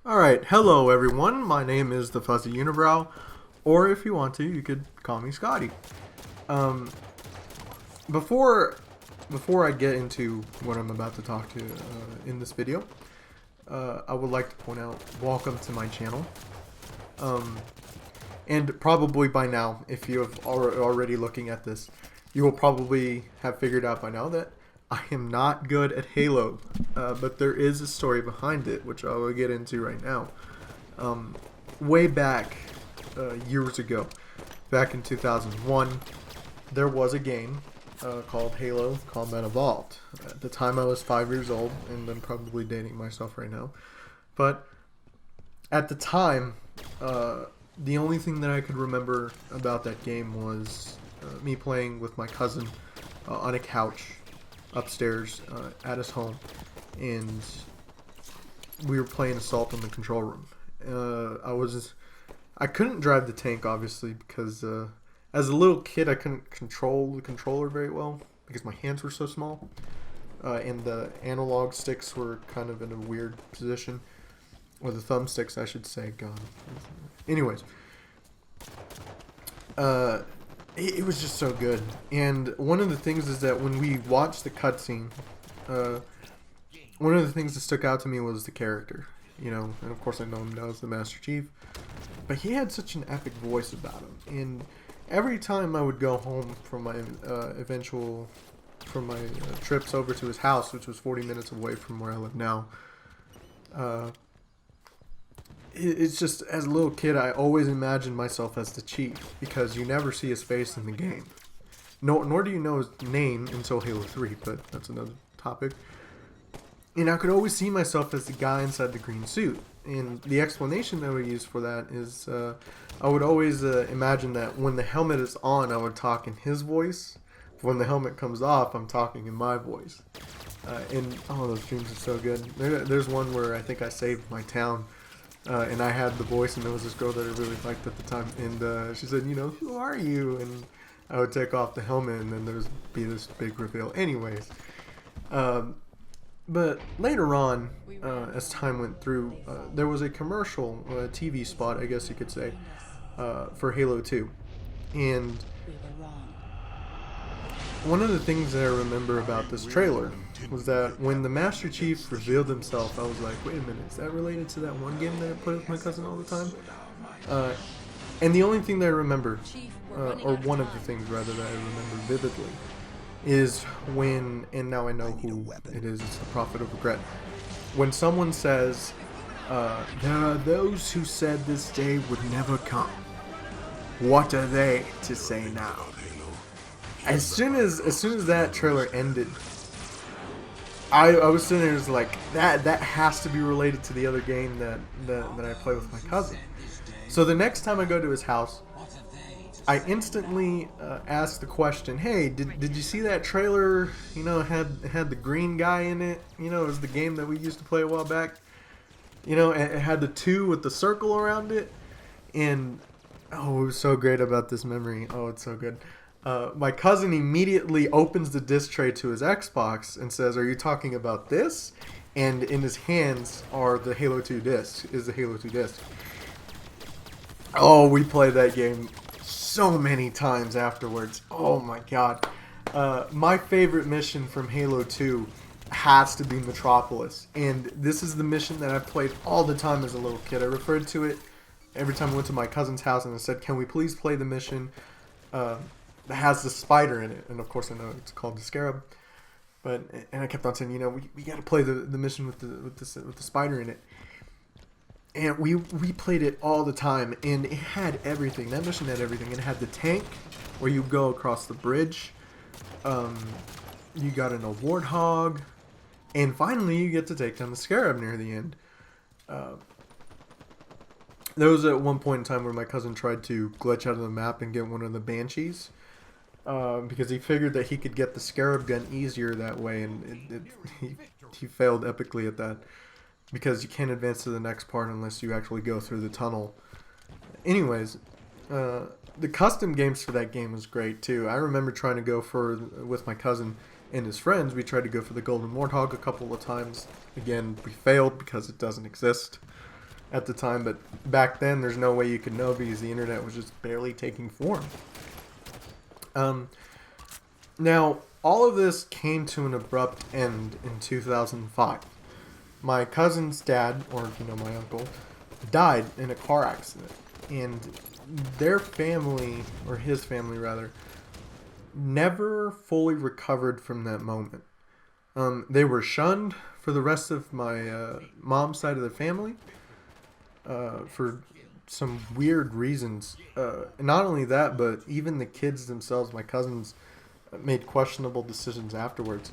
Alright, hello everyone. My name is the Fuzzy Unibrow, or if you want to, you could call me Scotty. Um, before before I get into what I'm about to talk to in this video, I would like to point out, welcome to my channel. Um, and probably by now, if you have already looking at this, you will probably have figured out by now that I am not good at Halo, but there is a story behind it, which I will get into right now. Um, Way back, years ago, back in 2001, there was a game called Halo Combat Evolved. At the time, I was 5 years old, and I'm probably dating myself right now. But at the time, the only thing that I could remember about that game was me playing with my cousin on a couch upstairs at his home, and we were playing Assault in the control room. I couldn't drive the tank obviously because as a little kid I couldn't control the controller very well because my hands were so small, and the analog sticks were kind of in a weird position, or the thumbsticks I should say. God. Anyways, uh, it was just so good. And one of the things is that when we watched the cutscene, uh, one of the things that stuck out to me was the character. You know, and of course I know him now as the Master Chief, but he had such an epic voice about him. And every time I would go home from my trips over to his house, which was 40 minutes away from where I live now, uh, it's just, as a little kid, I always imagined myself as the Chief because you never see his face in the game. No, nor do you know his name until Halo 3, but that's another topic. And I could always see myself as the guy inside the green suit. And the explanation that we use for that is I would always imagine that when the helmet is on, I would talk in his voice. When the helmet comes off, I'm talking in my voice. And oh, those dreams are so good. There's one where I think I saved my town. And I had the voice, and there was this girl that I really liked at the time. And she said, you know, who are you? And I would take off the helmet, and then there would be this big reveal. Anyways, um, but later on, as time went through, there was a commercial, a TV spot, I guess you could say, for Halo 2. And one of the things that I remember about this trailer was that when the Master Chief revealed himself, I was like, wait a minute, is that related to that one game that I play with my cousin all the time? Uh, and the only thing that I remember, or one of the things rather that I remember vividly, is when, and now I know who it is, it's the Prophet of Regret. When someone says, there are those who said this day would never come. What are they to say now? As soon as that trailer ended, I was sitting there, was like, that has to be related to the other game that I play with my cousin. So the next time I go to his house, I instantly ask the question, hey, did you see that trailer? You know, had the green guy in it. You know, it was the game that we used to play a while back. You know, it had the 2 with the circle around it. And, oh, it was so great about this memory. Oh, it's so good. My cousin immediately opens the disc tray to his Xbox and says, are you talking about this? And in his hands are the Halo 2 discs, is the Halo 2 disc. Oh, we played that game so many times afterwards. Oh my god. My favorite mission from Halo 2 has to be Metropolis. And this is the mission that I played all the time as a little kid. I referred to it every time I went to my cousin's house and I said, can we please play the mission that has the spider in it? And of course I know it's called the Scarab. And I kept on saying, you know, we got to play the mission with the spider in it. And we played it all the time, and it had everything. That mission had everything. It had the tank, where you go across the bridge. You got an warthog, and finally you get to take down the Scarab near the end. There was at one point in time where my cousin tried to glitch out of the map and get one of the Banshees, because he figured that he could get the Scarab gun easier that way, and he failed epically at that. Because you can't advance to the next part unless you actually go through the tunnel. Anyways, the custom games for that game was great too. I remember trying to go with my cousin and his friends. We tried to go for the Golden Warthog a couple of times. Again, we failed because it doesn't exist. at the time, but back then there's no way you could know because the internet was just barely taking form. Now, all of this came to an abrupt end in 2005. My cousin's dad, or my uncle, died in a car accident, and their family, or his family rather, never fully recovered from that moment. They were shunned for the rest of my mom's side of the family for some weird reasons. Not only that, but even the kids themselves, my cousins, made questionable decisions afterwards.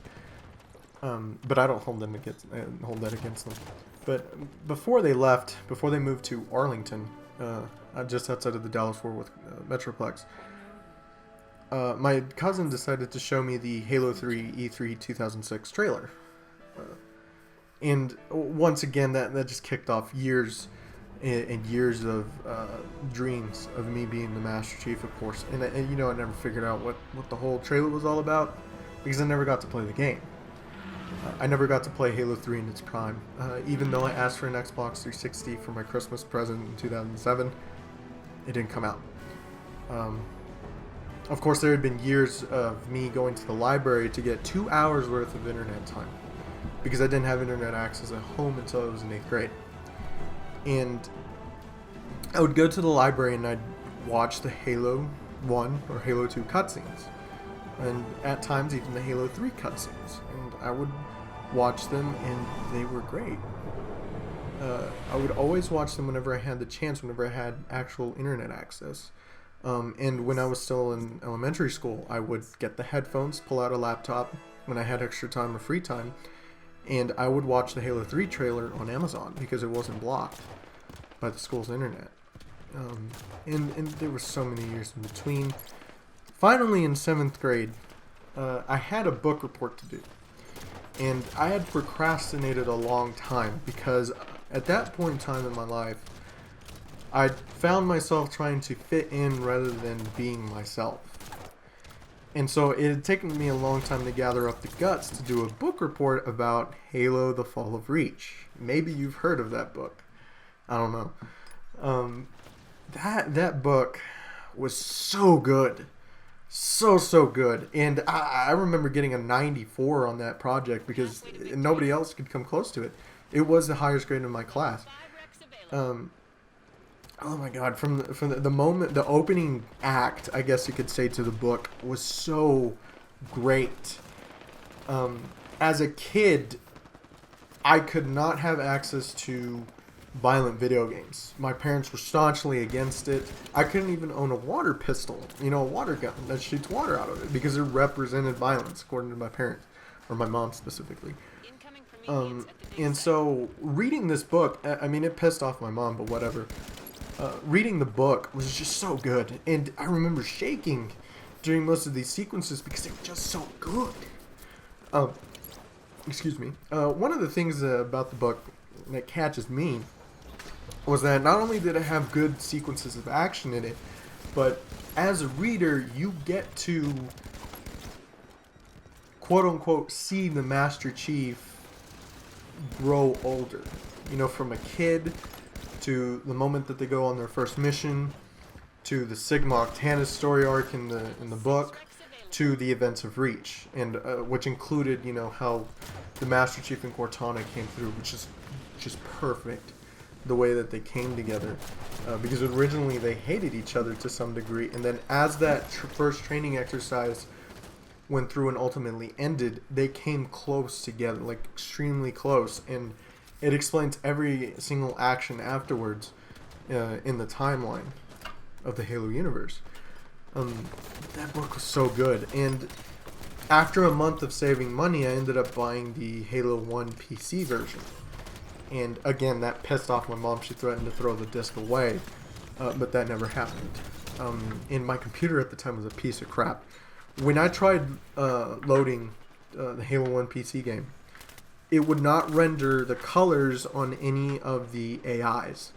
But I don't hold that against them. But before they left, before they moved to Arlington, just outside of the Dallas-Fort Worth Metroplex, my cousin decided to show me the Halo 3 E3 2006 trailer. And once again, that just kicked off years and years of dreams of me being the Master Chief, of course. And I never figured out what the whole trailer was all about because I never got to play the game. I never got to play Halo 3 in its prime. Even though I asked for an Xbox 360 for my Christmas present in 2007, it didn't come out. Of course, there had been years of me going to the library to get 2 hours worth of internet time because I didn't have internet access at home until I was in 8th grade. And I would go to the library and I'd watch the Halo 1 or Halo 2 cutscenes. And at times even the Halo 3 cutscenes. And I would watch them and they were great. I would always watch them whenever I had the chance, whenever I had actual internet access. And when I was still in elementary school, I would get the headphones, pull out a laptop when I had extra time or free time, and I would watch the Halo 3 trailer on Amazon because it wasn't blocked by the school's internet. And there were so many years in between. Finally, in 7th grade, I had a book report to do. And I had procrastinated a long time because at that point in time in my life, I found myself trying to fit in rather than being myself. And so it had taken me a long time to gather up the guts to do a book report about Halo: The Fall of Reach. Maybe you've heard of that book. I don't know. That book was so good. So good. And I remember getting a 94 on that project because nobody else could come close to it. It was the highest grade in my class. Oh my god, from the moment, the opening act, I guess you could say, to the book was so great. As a kid, I could not have access to violent video games. My parents were staunchly against it. I couldn't even own a water pistol, a water gun that shoots water out of it because it represented violence, according to my parents, or my mom specifically. And so reading this book, I mean, it pissed off my mom, but whatever. Reading the book was just so good, and I remember shaking during most of these sequences because they were just so good. Excuse me. One of the things about the book that catches me was that not only did it have good sequences of action in it, but as a reader, you get to quote-unquote see the Master Chief grow older. From a kid to the moment that they go on their first mission, to the Sigma Octantis story arc in the book, to the events of Reach, and which included, how the Master Chief and Cortana came through, which is just perfect, the way that they came together, because originally they hated each other to some degree, and then as that first training exercise went through and ultimately ended, they came close together, like extremely close, and it explains every single action afterwards in the timeline of the Halo universe. That book was so good, and after a month of saving money, I ended up buying the Halo 1 PC version. And again, that pissed off my mom. She threatened to throw the disc away, but that never happened. And my computer at the time was a piece of crap. When I tried loading the Halo 1 PC game, it would not render the colors on any of the AIs.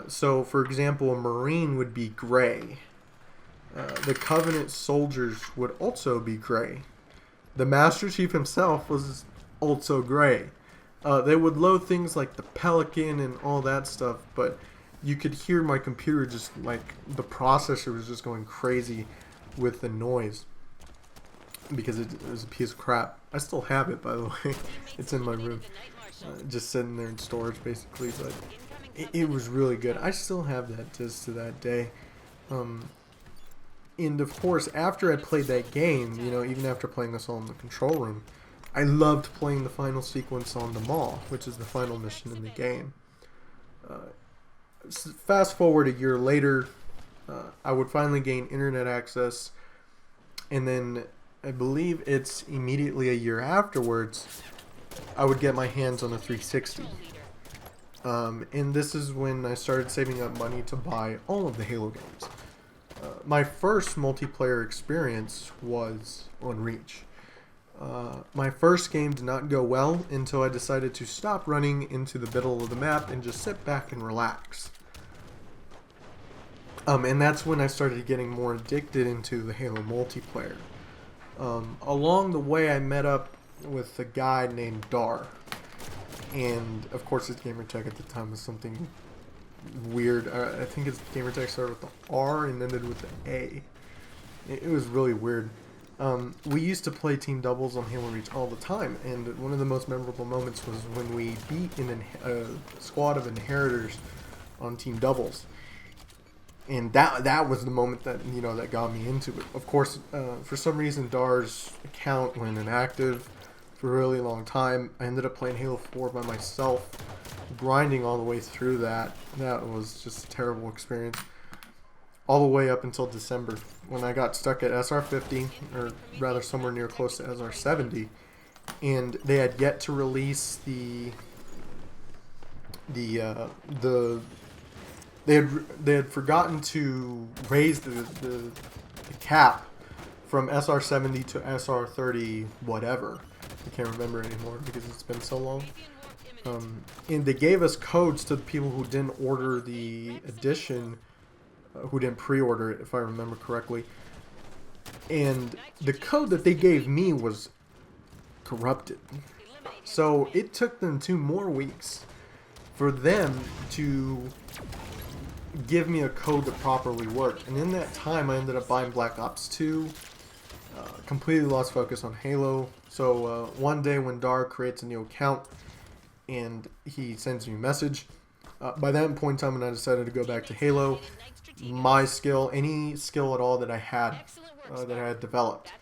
So, for example, a Marine would be gray. The Covenant soldiers would also be gray. The Master Chief himself was also gray. They would load things like the Pelican and all that stuff, but you could hear my computer just like the processor was just going crazy with the noise because it was a piece of crap. I still have it, by the way. It's in my room, just sitting there in storage basically, but it was really good. I still have that just to that day. And of course, after I played that game, you know, even after playing this all in the control room, I loved playing the final sequence on the mall, which is the final mission in the game. Fast forward a year later, I would finally gain internet access, and then I believe it's immediately a year afterwards, I would get my hands on a 360. And this is when I started saving up money to buy all of the Halo games. My first multiplayer experience was on Reach. My first game did not go well until I decided to stop running into the middle of the map and just sit back and relax. And that's when I started getting more addicted into the Halo multiplayer. Along the way, I met up with a guy named Dar. And, of course, his gamertag at the time was something weird. I think his gamertag started with the R and ended with the A. It was really weird. We used to play team doubles on Halo Reach all the time, and one of the most memorable moments was when we beat a squad of Inheritors on team doubles. And that was the moment that, you know, that got me into it. Of course, for some reason, Dar's account went inactive for a really long time. I ended up playing Halo 4 by myself, grinding all the way through that. That was just a terrible experience. All the way up until December, when I got stuck at SR50, or rather somewhere near close to SR70, and they had yet to release they had forgotten to raise the cap from SR70 to SR30 whatever. I can't remember anymore because it's been so long. And they gave us codes to the people who didn't order the edition, who didn't pre-order it, if I remember correctly. And the code that they gave me was corrupted. So it took them 2 more weeks for them to give me a code that properly worked. And in that time, I ended up buying Black Ops 2. Completely lost focus on Halo. So one day when Dar creates a new account and he sends me a message, by that point in time when I decided to go back to Halo, my skill, any skill at all that I had developed,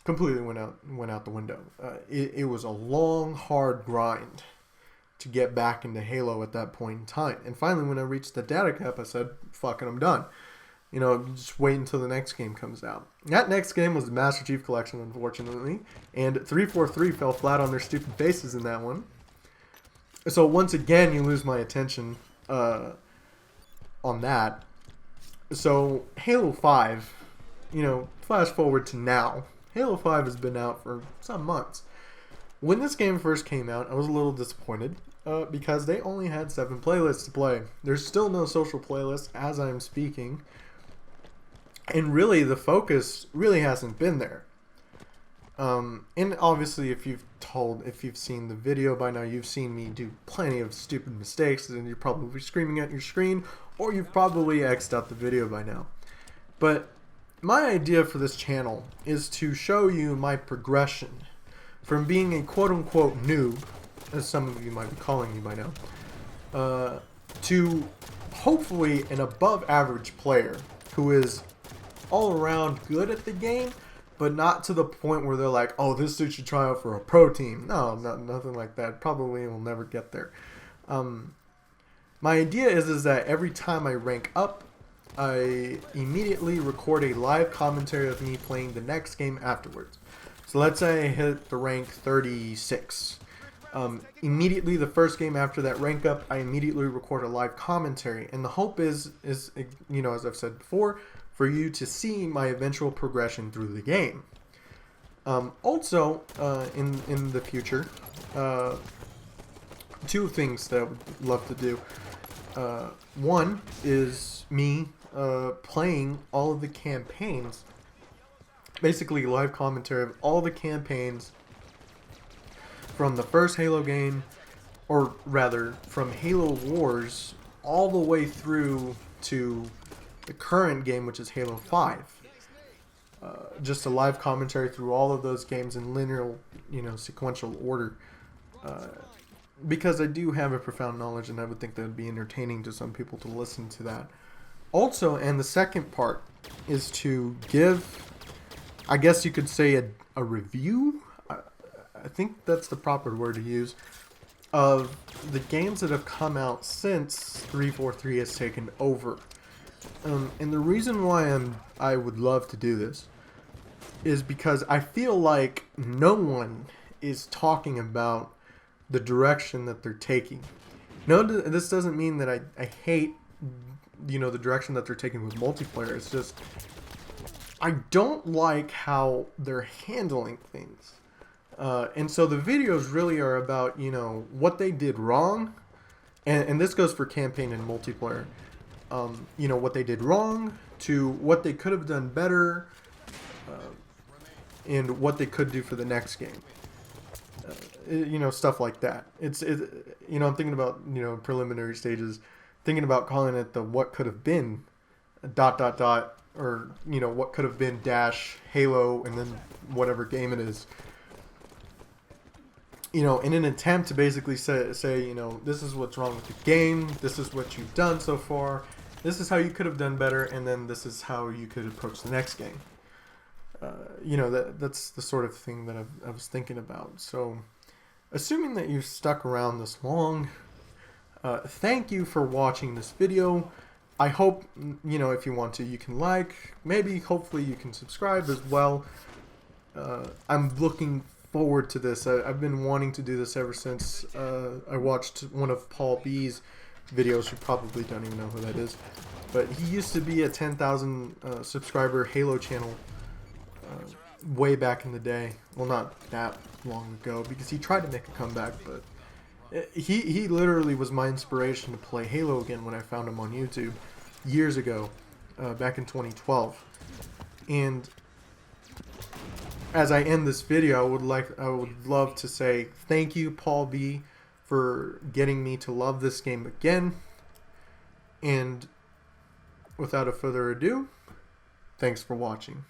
completely went out the window. It was a long, hard grind to get back into Halo at that point in time. And finally, when I reached the data cap, I said, fuck it, I'm done. You know, just wait until the next game comes out. That next game was the Master Chief Collection, unfortunately, and 343 fell flat on their stupid faces in that one. So once again, you lose my attention on that. So Halo 5, you know, flash forward to now. Halo 5 has been out for some months. When this game first came out, I was a little disappointed because they only had 7 playlists to play. There's still no social playlist as I'm speaking. And really, the focus really hasn't been there. And obviously, if you've seen the video by now, you've seen me do plenty of stupid mistakes, and you're probably screaming at your screen, or you've probably X'd out the video by now. But my idea for this channel is to show you my progression from being a quote-unquote noob, as some of you might be calling me by now, to hopefully an above-average player who is all around good at the game, but not to the point where they're like, oh, this dude should try out for a pro team. No, nothing like that. Probably will never get there. My idea is that every time I rank up, I immediately record a live commentary of me playing the next game afterwards. So let's say I hit the rank 36. Immediately the first game after that rank up, I immediately record a live commentary. And the hope is, you know, as I've said before, for you to see my eventual progression through the game. Also, in the future, 2 things that I would love to do. One is me playing all of the campaigns, basically live commentary of all the campaigns from the first Halo game, or rather from Halo Wars all the way through to the current game, which is Halo 5. Just a live commentary through all of those games in linear, sequential order. Because I do have a profound knowledge, and I would think that would be entertaining to some people to listen to that. Also, and the second part is to give, I guess you could say, a review. I think that's the proper word to use, of the games that have come out since 343 has taken over. And the reason why I would love to do this is because I feel like no one is talking about the direction that they're taking. No, this doesn't mean that I hate, the direction that they're taking with multiplayer. It's just, I don't like how they're handling things. And so the videos really are about, what they did wrong. And this goes for campaign and multiplayer. What they did wrong to what they could have done better, and what they could do for the next game. Stuff like that. I'm thinking about, preliminary stages, thinking about calling it the what could have been ... or, what could have been dash Halo and then whatever game it is. In an attempt to basically say, this is what's wrong with the game, this is what you've done so far, this is how you could have done better, and then this is how you could approach the next game. That's the sort of thing that I was thinking about. So, assuming that you've stuck around this long, thank you for watching this video. I hope, if you want to, you can like, maybe, hopefully you can subscribe as well. I'm looking forward to this. I've been wanting to do this ever since I watched one of Paul B's videos. You probably don't even know who that is, but he used to be a 10,000 subscriber Halo channel way back in the day. Well, not that long ago, because he tried to make a comeback, but he literally was my inspiration to play Halo again when I found him on YouTube years ago, back in 2012. And as I end this video, I would love to say thank you, Paul B, for getting me to love this game again. And without a further ado, thanks for watching.